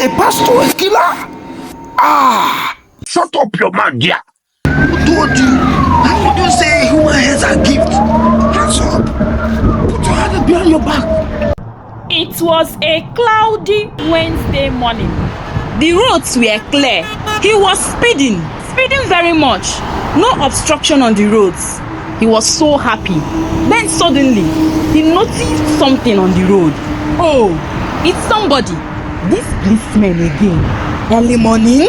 A pastor, a killer? Ah! Shut up your man, dear. Who told you? How would you say human heads are gifts? Hands up. Put your hand behind your back. It was a cloudy Wednesday morning. The roads were clear. He was speeding very much. No obstruction on the roads. He was so happy. Then suddenly, he noticed something on the road. Oh, it's somebody. This policeman again. Early morning?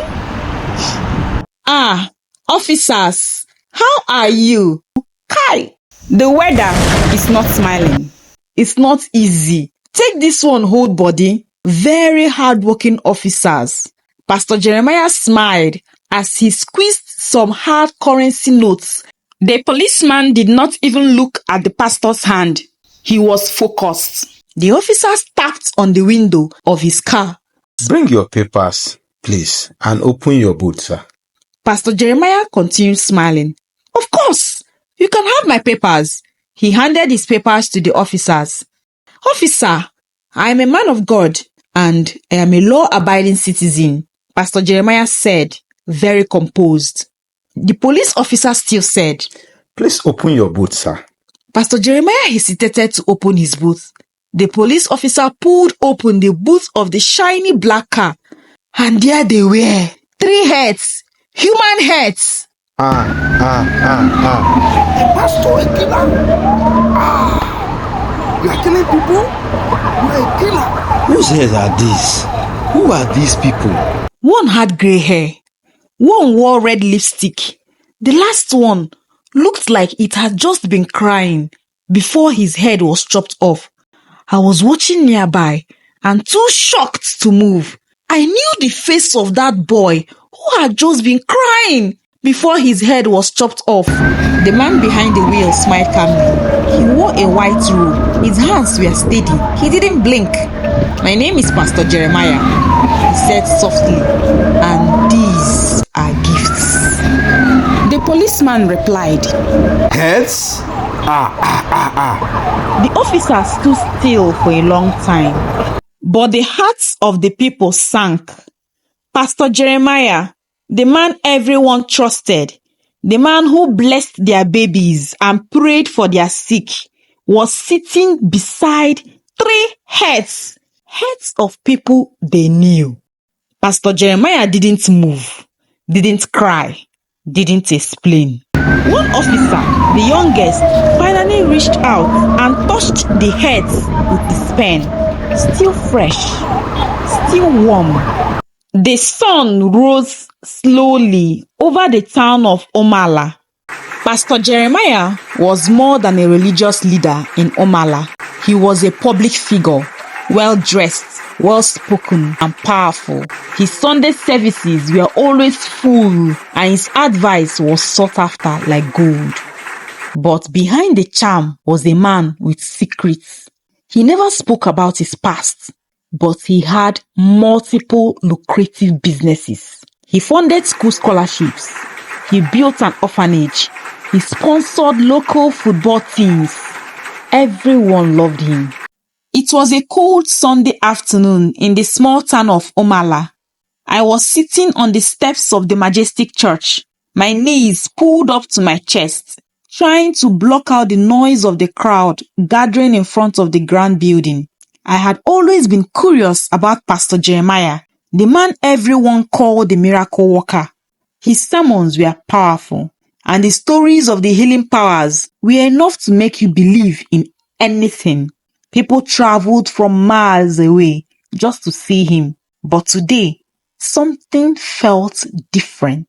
Ah, officers, how are you? Kai, the weather is not smiling. It's not easy. Take this one, hold body. Very hardworking officers. Pastor Jeremiah smiled as he squeezed some hard currency notes. The policeman did not even look at the pastor's hand. He was focused. The officers tapped on the window of his car. Bring your papers, please, and open your boot, sir. Pastor Jeremiah continued smiling. Of course, you can have my papers. He handed his papers to the officers. Officer, I am a man of God and I am a law-abiding citizen, Pastor Jeremiah said, very composed. The police officer still said, Please open your boot, sir. Pastor Jeremiah hesitated to open his boot. The police officer pulled open the boot of the shiny black car, and there they were, 3 heads, human heads. A pastor, a killer. You are killing people? You are a killer. Whose heads are these? Who are these people? One had grey hair. One wore red lipstick. The last one looked like it had just been crying before his head was chopped off. I was watching nearby and too shocked to move. I knew the face of that boy who had just been crying before his head was chopped off. The man behind the wheel smiled calmly. He wore a white robe. His hands were steady. He didn't blink. My name is Pastor Jeremiah, he said softly, and these are gifts. The policeman replied, Heads? The officer stood still for a long time, but the hearts of the people sank. Pastor Jeremiah, the man everyone trusted, the man who blessed their babies and prayed for their sick, was sitting beside 3 heads of people they knew. Pastor Jeremiah didn't move, didn't cry, didn't explain. One officer, the youngest, finally reached out and touched the heads with his pen. Still fresh, still warm. The sun rose slowly over the town of Umala. Pastor Jeremiah was more than a religious leader in Umala. He was a public figure, well-dressed, well-spoken, and powerful. His Sunday services were always full, and his advice was sought after like gold. But behind the charm was a man with secrets. He never spoke about his past, but he had multiple lucrative businesses. He funded school scholarships. He built an orphanage. He sponsored local football teams. Everyone loved him. It was a cold Sunday afternoon in the small town of Umala. I was sitting on the steps of the majestic church, my knees pulled up to my chest, trying to block out the noise of the crowd gathering in front of the grand building. I had always been curious about Pastor Jeremiah, the man everyone called the miracle worker. His sermons were powerful, and the stories of the healing powers were enough to make you believe in anything. People traveled from miles away just to see him. But today, something felt different.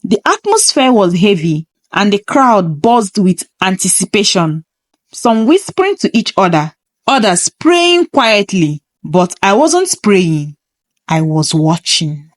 The atmosphere was heavy, and the crowd buzzed with anticipation. Some whispering to each other, others praying quietly. But I wasn't praying. I was watching.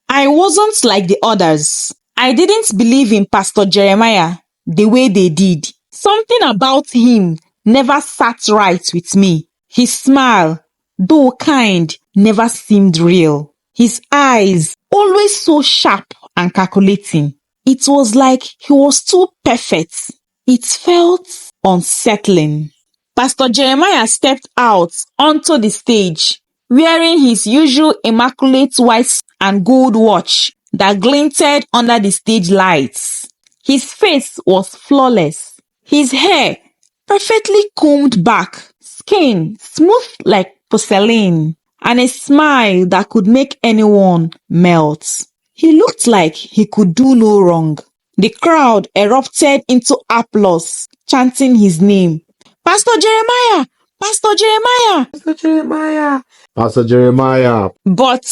I wasn't like the others. I didn't believe in Pastor Jeremiah the way they did. Something about him never sat right with me. His smile, though kind, never seemed real. His eyes, always so sharp and calculating. It was like he was too perfect. It felt unsettling. Pastor Jeremiah stepped out onto the stage, wearing his usual immaculate white and gold watch that glinted under the stage lights. His face was flawless, his hair perfectly combed back, skin smooth like porcelain, and a smile that could make anyone melt. He looked like he could do no wrong. The crowd erupted into applause, chanting his name. Pastor Jeremiah! Pastor Jeremiah! Pastor Jeremiah! Pastor Jeremiah! But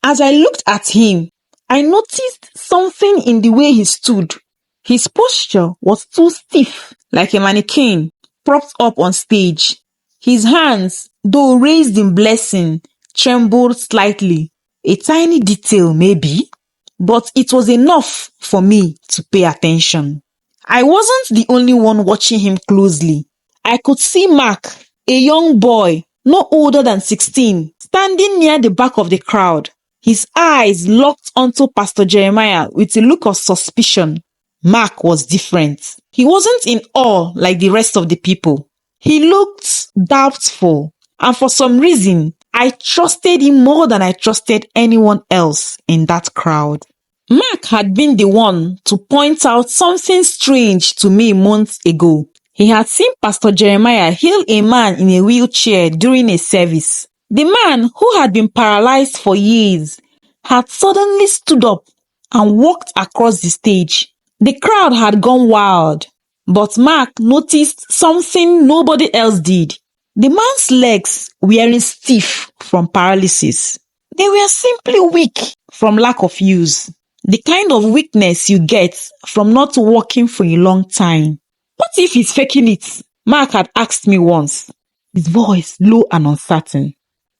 as I looked at him, I noticed something in the way he stood. His posture was too stiff, like a mannequin propped up on stage. His hands, though raised in blessing, trembled slightly. A tiny detail, maybe, but it was enough for me to pay attention. I wasn't the only one watching him closely. I could see Mark, a young boy, no older than 16, standing near the back of the crowd. His eyes locked onto Pastor Jeremiah with a look of suspicion. Mark was different. He wasn't in awe like the rest of the people. He looked doubtful, and for some reason, I trusted him more than I trusted anyone else in that crowd. Mark had been the one to point out something strange to me months ago. He had seen Pastor Jeremiah heal a man in a wheelchair during a service. The man, who had been paralyzed for years, had suddenly stood up and walked across the stage. The crowd had gone wild, but Mark noticed something nobody else did. The man's legs weren't stiff from paralysis. They were simply weak from lack of use. The kind of weakness you get from not walking for a long time. What if he's faking it? Mark had asked me once, his voice low and uncertain.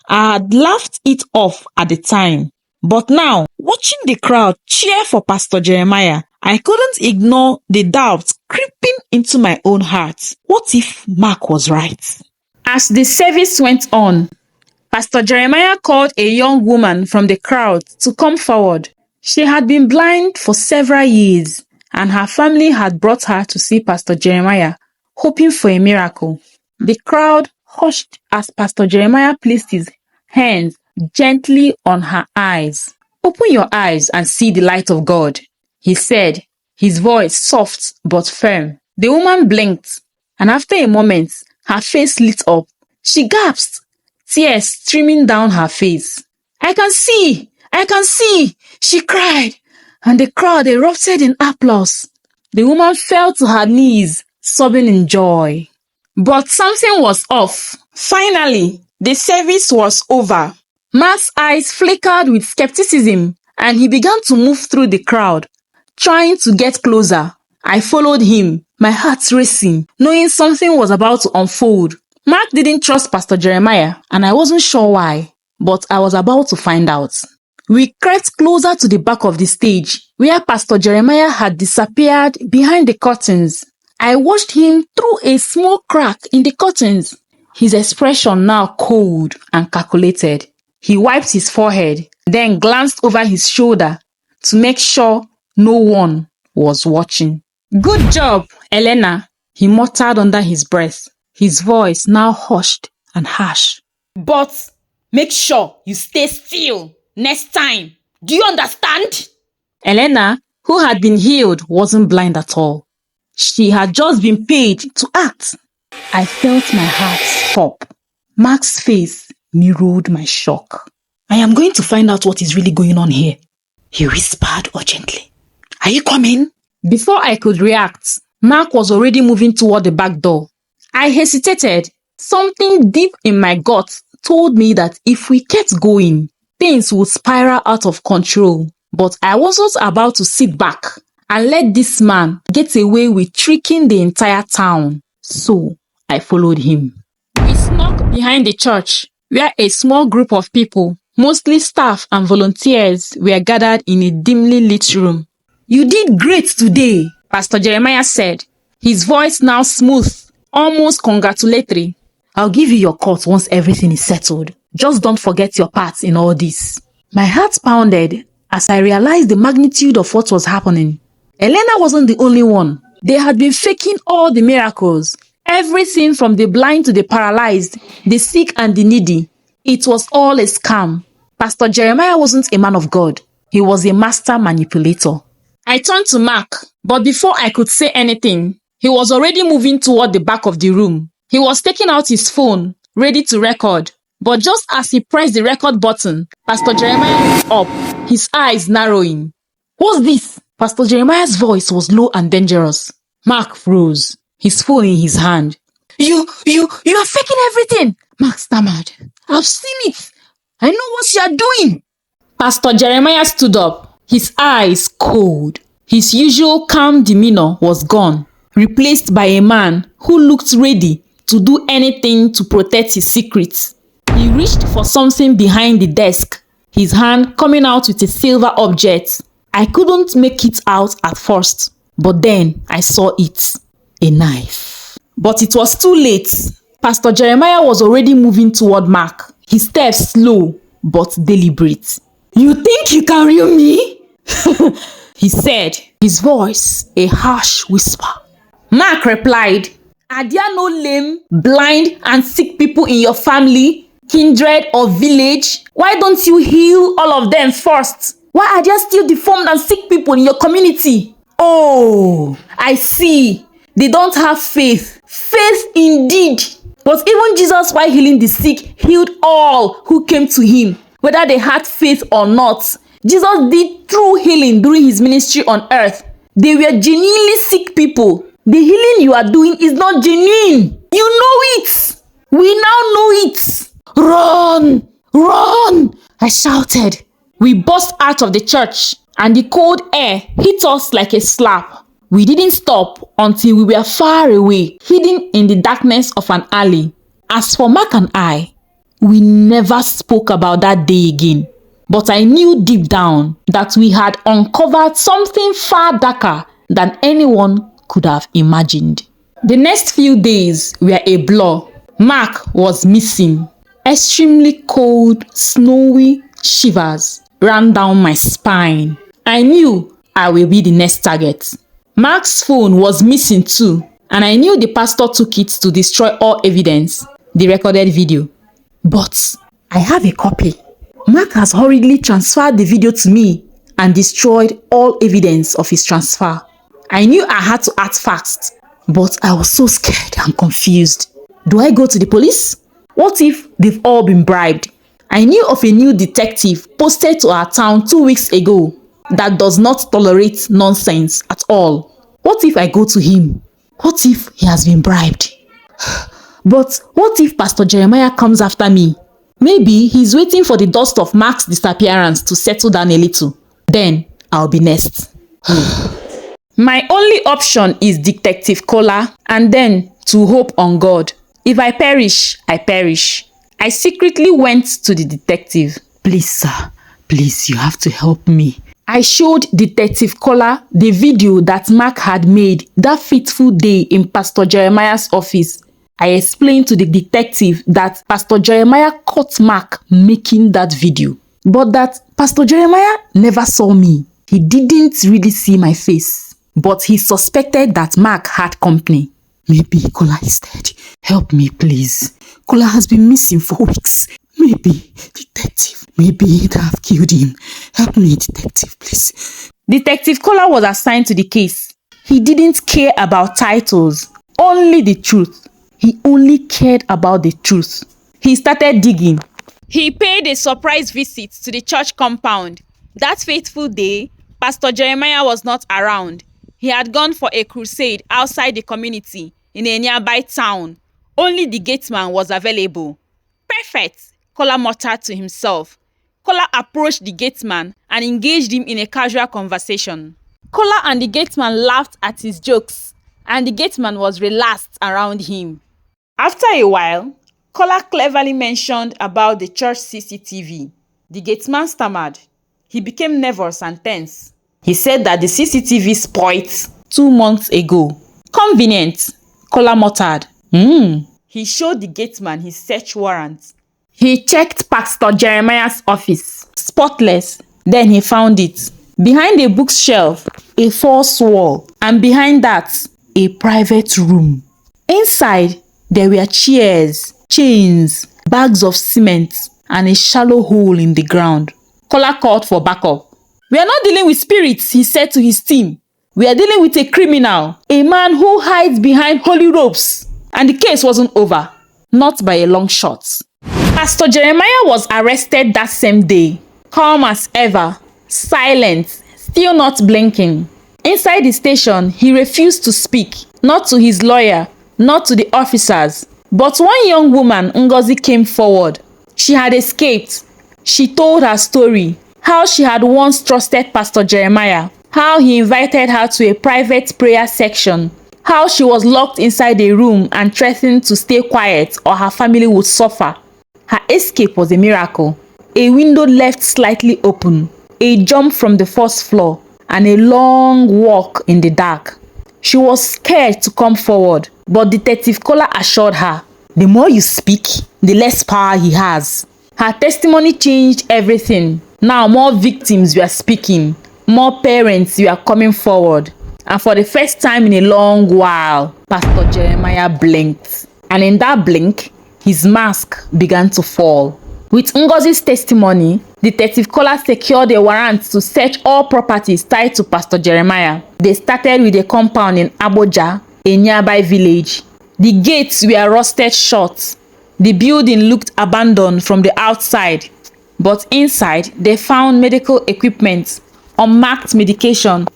I had laughed it off at the time, but now, watching the crowd cheer for Pastor Jeremiah, I couldn't ignore the doubt creeping into my own heart. What if Mark was right? As the service went on, Pastor Jeremiah called a young woman from the crowd to come forward. She had been blind for several years, and her family had brought her to see Pastor Jeremiah, hoping for a miracle. The crowd hushed as Pastor Jeremiah placed his hands gently on her eyes. "Open your eyes and see the light of God," he said, his voice soft but firm. The woman blinked, and after a moment, her face lit up. She gasped, tears streaming down her face. I can see, she cried, and the crowd erupted in applause. The woman fell to her knees, sobbing in joy. But something was off. Finally, the service was over. Mark's eyes flickered with skepticism, and he began to move through the crowd, trying to get closer. I followed him, my heart racing, knowing something was about to unfold. Mark didn't trust Pastor Jeremiah, and I wasn't sure why, but I was about to find out. We crept closer to the back of the stage, where Pastor Jeremiah had disappeared behind the curtains. I watched him through a small crack in the curtains, his expression now cold and calculated. He wiped his forehead, then glanced over his shoulder to make sure no one was watching. Good job, Elena, he muttered under his breath, his voice now hushed and harsh. But make sure you stay still next time. Do you understand? Elena, who had been healed, wasn't blind at all. She had just been paid to act. I felt my heart stop. Mark's face mirrored my shock. I am going to find out what is really going on here, he whispered urgently. Are you coming? Before I could react, Mark was already moving toward the back door. I hesitated. Something deep in my gut told me that if we kept going, things would spiral out of control. But I wasn't about to sit back and let this man get away with tricking the entire town. So I followed him. We snuck behind the church, where a small group of people, mostly staff and volunteers, were gathered in a dimly lit room. You did great today, Pastor Jeremiah said, his voice now smooth, almost congratulatory. I'll give you your cut once everything is settled. Just don't forget your part in all this. My heart pounded as I realized the magnitude of what was happening. Elena wasn't the only one. They had been faking all the miracles. Everything from the blind to the paralyzed, the sick and the needy. It was all a scam. Pastor Jeremiah wasn't a man of God. He was a master manipulator. I turned to Mark, but before I could say anything, he was already moving toward the back of the room. He was taking out his phone, ready to record. But just as he pressed the record button, Pastor Jeremiah looked up, his eyes narrowing. "What's this?" Pastor Jeremiah's voice was low and dangerous. Mark froze, his phone in his hand. You are faking everything," Mark stammered. "I've seen it. I know what you are doing." Pastor Jeremiah stood up, his eyes cold. His usual calm demeanor was gone, replaced by a man who looked ready to do anything to protect his secrets. He reached for something behind the desk, his hand coming out with a silver object. I couldn't make it out at first, but then I saw it. A knife. But it was too late. Pastor Jeremiah was already moving toward Mark, his steps slow but deliberate. "You think you can reel me?" he said, his voice a harsh whisper. Mark replied, "Are there no lame, blind, and sick people in your family, kindred, or village? Why don't you heal all of them first? Why are there still deformed and sick people in your community? Oh, I see. They don't have faith. Faith indeed. But even Jesus, while healing the sick, healed all who came to him, whether they had faith or not. Jesus did true healing during his ministry on earth. They were genuinely sick people. The healing you are doing is not genuine. You know it. We now know it. Run! Run!" I shouted. We burst out of the church, and the cold air hit us like a slap. We didn't stop until we were far away, hidden in the darkness of an alley. As for Mark and I, we never spoke about that day again. But I knew deep down that we had uncovered something far darker than anyone could have imagined. The next few days were a blur. Mark was missing. Extremely cold, snowy shivers ran down my spine. I knew I will be the next target. Mark's phone was missing too, and I knew the pastor took it to destroy all evidence, the recorded video. But I have a copy. Mark has hurriedly transferred the video to me and destroyed all evidence of his transfer. I knew I had to act fast, but I was so scared and confused. Do I go to the police? What if they've all been bribed? I knew of a new detective posted to our town 2 weeks ago that does not tolerate nonsense at all. What if I go to him? What if he has been bribed? But what if Pastor Jeremiah comes after me? Maybe he's waiting for the dust of Mark's disappearance to settle down a little. Then I'll be next. My only option is Detective Kola, and then to hope on God. If I perish, I perish. I secretly went to the detective. "Please, sir, please, you have to help me." I showed Detective Kola the video that Mark had made that fateful day in Pastor Jeremiah's office. I explained to the detective that Pastor Jeremiah caught Mark making that video, but that Pastor Jeremiah never saw me. He didn't really see my face, but he suspected that Mark had company. "Maybe Kola is dead. Help me, please. Kola has been missing for weeks. Maybe, detective, maybe they have killed him. Help me, detective, please." Detective Kola was assigned to the case. He didn't care about titles, only the truth. He only cared about the truth. He started digging. He paid a surprise visit to the church compound. That fateful day, Pastor Jeremiah was not around. He had gone for a crusade outside the community in a nearby town. Only the gateman was available. "Perfect," Kola muttered to himself. Kola approached the gateman and engaged him in a casual conversation. Kola and the gateman laughed at his jokes, and the gateman was relaxed around him. After a while, Kola cleverly mentioned about the church CCTV. The gateman stammered. He became nervous and tense. He said that the CCTV spoiled 2 months ago. "Convenient," Kola muttered. He showed the gateman his search warrant. He checked Pastor Jeremiah's office. Spotless. Then he found it. Behind a bookshelf, a false wall, and behind that, a private room. Inside, there were chairs, chains, bags of cement, and a shallow hole in the ground. Kola called for backup. "We are not dealing with spirits," he said to his team. "We are dealing with a criminal, a man who hides behind holy ropes." And the case wasn't over, not by a long shot. Pastor Jeremiah was arrested that same day, calm as ever, silent, still not blinking. Inside the station, he refused to speak, not to his lawyer, not to the officers. But one young woman, Ngozi, came forward. She had escaped. She told her story, how she had once trusted Pastor Jeremiah, how he invited her to a private prayer section, how she was locked inside a room and threatened to stay quiet or her family would suffer. Her escape was a miracle. A window left slightly open, a jump from the first floor, and a long walk in the dark. She was scared to come forward, but Detective Kola assured her, "The more you speak, the less power he has." Her testimony changed everything. Now more victims were speaking, more parents were coming forward. And for the first time in a long while, Pastor Jeremiah blinked. And in that blink, his mask began to fall. With Ngozi's testimony, Detective Kola secured a warrant to search all properties tied to Pastor Jeremiah. They started with a compound in Aboja, a nearby village. The gates were rusted shut. The building looked abandoned from the outside, but inside they found medical equipment, unmarked medication,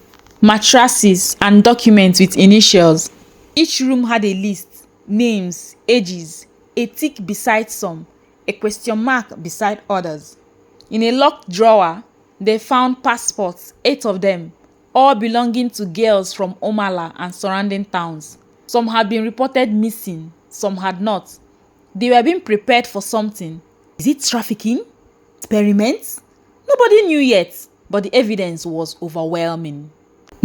mattresses, and documents with initials. Each room had a list, names, ages, a tick beside some, a question mark beside others. In a locked drawer, they found passports, 8 of them, all belonging to girls from Umala and surrounding towns. Some had been reported missing, some had not. They were being prepared for something. Is it trafficking? Experiments? Nobody knew yet, but the evidence was overwhelming.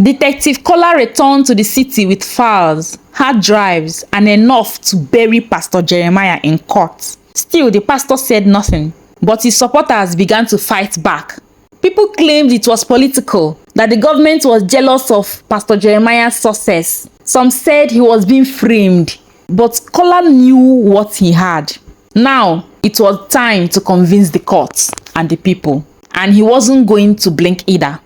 Detective Kola returned to the city with files, hard drives, and enough to bury Pastor Jeremiah in court. Still, the pastor said nothing, but his supporters began to fight back. People claimed it was political, that the government was jealous of Pastor Jeremiah's success. Some said he was being framed, but Kola knew what he had. Now, it was time to convince the courts and the people, and he wasn't going to blink either.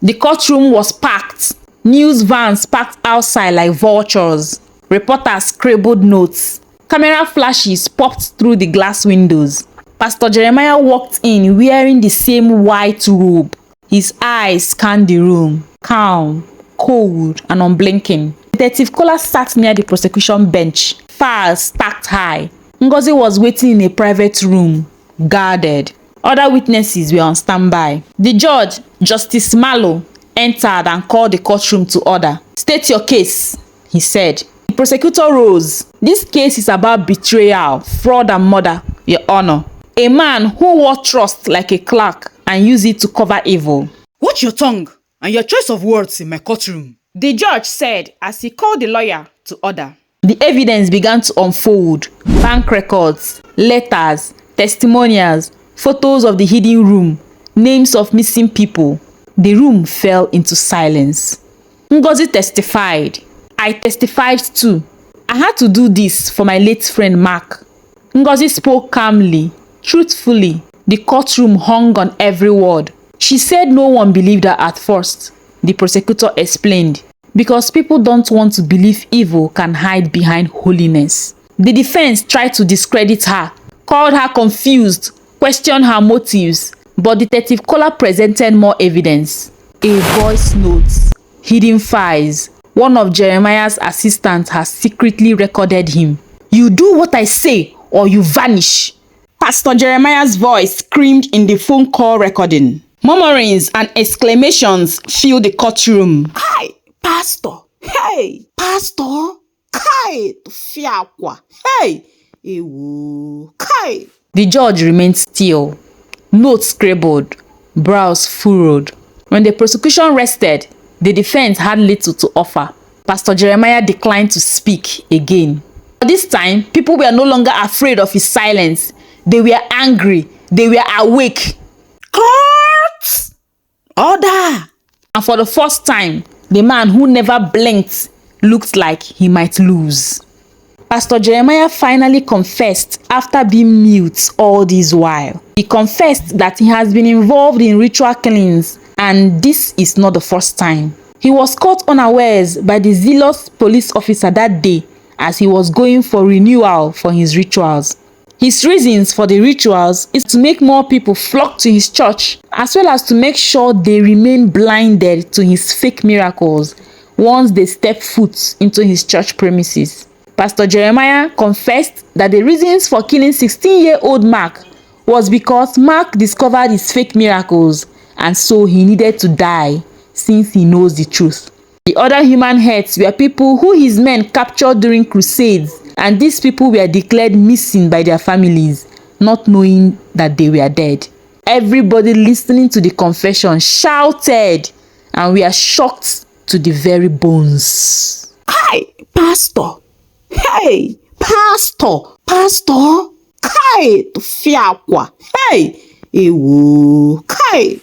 The courtroom was packed. News vans parked outside like vultures. Reporters scribbled notes. Camera flashes popped through the glass windows. Pastor Jeremiah walked in wearing the same white robe. His eyes scanned the room, calm, cold, and unblinking. Detective Kola sat near the prosecution bench, files stacked high. Ngozi was waiting in a private room, guarded. Other witnesses were on standby. The judge, Justice Malo, entered and called the courtroom to order. "State your case," he said. The prosecutor rose. "This case is about betrayal, fraud, and murder, Your Honor. A man who wore trust like a clerk and used it to cover evil." "Watch your tongue and your choice of words in my courtroom," the judge said as he called the lawyer to order. The evidence began to unfold. Bank records, letters, testimonials, photos of the hidden room, names of missing people. The room fell into silence. Ngozi testified. "I testified too. I had to do this for my late friend Mark." Ngozi spoke calmly, truthfully. The courtroom hung on every word. She said no one believed her at first. The prosecutor explained, because people don't want to believe evil can hide behind holiness. The defense tried to discredit her, called her confused, questioned her motives, but Detective Kola presented more evidence. A voice note, hidden files. One of Jeremiah's assistants has secretly recorded him. "You do what I say or you vanish." Pastor Jeremiah's voice screamed in the phone call recording. Murmurings and exclamations filled the courtroom. "Hi, Pastor! Hey, Pastor! Kai, fiakwa! Hey, ewo! Kai!" The judge remained still. Notes scribbled, brows furrowed. When the prosecution rested, the defense had little to offer. Pastor Jeremiah declined to speak again. But this time, people were no longer afraid of his silence. They were angry. They were awake. "Court! Order!" And for the first time, the man who never blinked looked like he might lose. Pastor Jeremiah finally confessed after being mute all this while. He confessed that he has been involved in ritual killings, and this is not the first time. He was caught unawares by the zealous police officer that day as he was going for renewal for his rituals. His reasons for the rituals is to make more people flock to his church, as well as to make sure they remain blinded to his fake miracles once they step foot into his church premises. Pastor Jeremiah confessed that the reasons for killing 16-year-old Mark was because Mark discovered his fake miracles, and so he needed to die since he knows the truth. The other human heads were people who his men captured during crusades, and these people were declared missing by their families, not knowing that they were dead. Everybody listening to the confession shouted, and we are shocked to the very bones. Hi, Pastor. Hey, Pastor. Kai, fiakwa. Hey, ewo. Kai.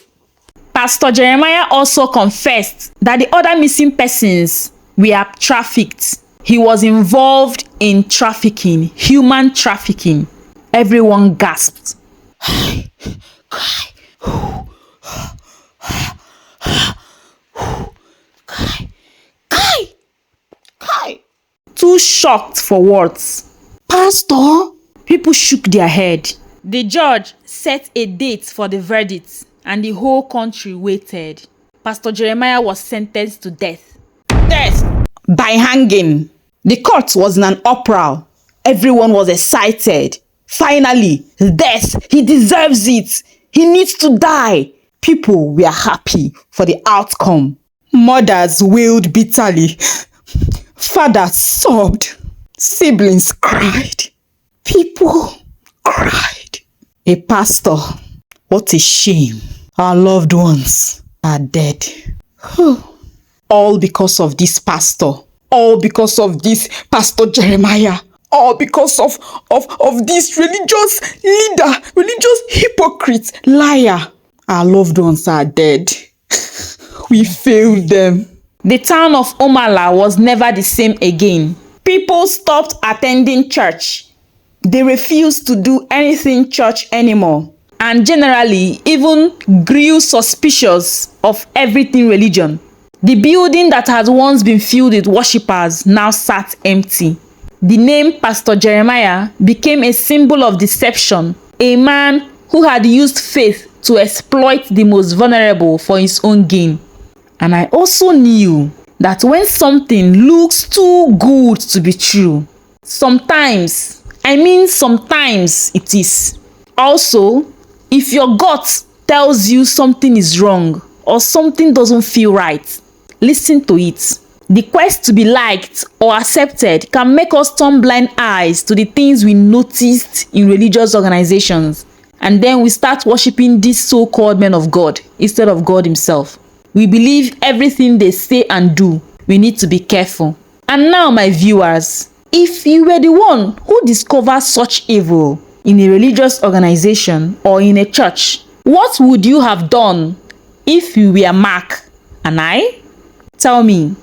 Pastor Jeremiah also confessed that the other missing persons were trafficked. He was involved in trafficking, human trafficking. Everyone gasped. Kai. Too shocked for words. Pastor. People shook their head. The judge set a date for the verdict, and the whole country waited. Pastor Jeremiah was sentenced to death. Death by hanging. The court was in an uproar. Everyone was excited. Finally, death. He deserves it. He needs to die. People were happy for the outcome. Mothers wailed bitterly. Fathers sobbed. Siblings cried. People cried. A pastor. What a shame. Our loved ones are dead. All because of this pastor. All because of this Pastor Jeremiah. All because of this religious leader, religious hypocrite, liar. Our loved ones are dead. We failed them. The town of Umala was never the same again. People stopped attending church. They refused to do anything church anymore, and generally even grew suspicious of everything religion. The building that had once been filled with worshippers now sat empty. The name Pastor Jeremiah became a symbol of deception, a man who had used faith to exploit the most vulnerable for his own gain. And I also knew that when something looks too good to be true, sometimes it is. Also, if your gut tells you something is wrong or something doesn't feel right, listen to it. The quest to be liked or accepted can make us turn blind eyes to the things we noticed in religious organizations, and then we start worshiping these so-called men of God instead of God himself. We believe everything they say and do. We need to be careful. And now, my viewers, if you were the one who discovered such evil in a religious organization or in a church, what would you have done if you were Mark and I? Tell me.